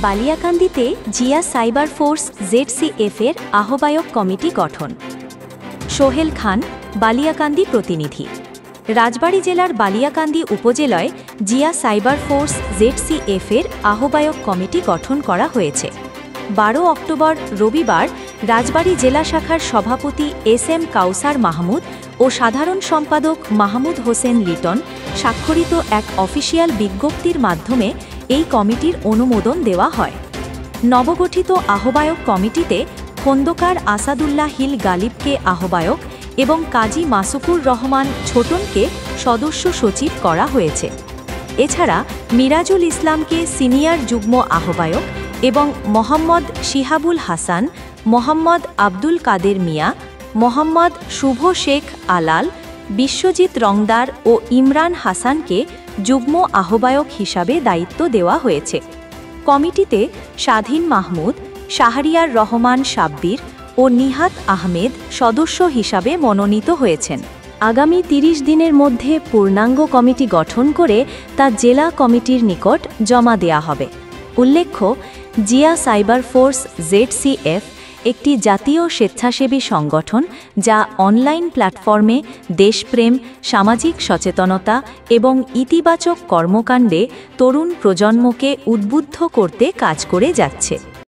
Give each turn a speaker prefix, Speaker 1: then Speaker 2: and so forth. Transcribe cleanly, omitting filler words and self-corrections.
Speaker 1: বালিয়াকান্দিতে Zia cyber force ZCF এর আহ্বায়ক committee গঠন। সোহেল খান, বালিয়াকান্দি প্রতিনিধি। রাজবাড়ী জেলার বালিয়াকান্দি উপজেলায় জিয়া সাইবার ফোর্স ZCF এর আহ্বায়ক কমিটি গঠন করা হয়েছে। 12 অক্টোবর রবিবার রাজবাড়ী জেলা শাখার সভাপতি SM কাউসার মাহমুদ ও সাধারণ সম্পাদক মাহমুদ হোসেন লিটন স্বাক্ষরিত এক অফিসিয়াল বিজ্ঞপ্তির মাধ্যমে এই কমিটির অনুমোদন দেওয়া হয়। নবগঠিত আহ্বায়ক কমিটিতে খন্দকার আসাদুল্লাহ হিল গালিবকে আহ্বায়ক এবং কাজী মাসুকুর রহমান ছোটনকে সদস্য সচিব করা হয়েছে। এছাড়া মিরাজুল ইসলামকে সিনিয়র যুগ্ম আহ্বায়ক এবং মোহাম্মদ শিহাবুল হাসান, মোহাম্মদ আব্দুল কাদের মিয়া, মোহাম্মদ শুভ শেখ আলাল, বিশ্বজিৎ রংদার ও ইমরান হাসানকে যুগ্ম আহ্বায়ক হিসাবে দায়িত্ব দেওয়া হয়েছে। কমিটিতে স্বাধীন মাহমুদ, শাহরিয়ার রহমান সাব্বির ও নিহাত আহমেদ সদস্য হিসাবে মনোনীত হয়েছেন। আগামী 30 দিনের মধ্যে পূর্ণাঙ্গ কমিটি গঠন করে তা জেলা কমিটির নিকট জমা দেয়া হবে। উল্লেখ্য, জিয়া সাইবার ফোর্স ZCF একটি জাতীয় স্বেচ্ছাসেবী সংগঠন যা অনলাইন প্ল্যাটফর্মে দেশপ্রেম, সামাজিক সচেতনতা এবং ইতিবাচক কর্মকাণ্ডে তরুণ প্রজন্মকে উদ্বুদ্ধ করতে কাজ করে যাচ্ছে।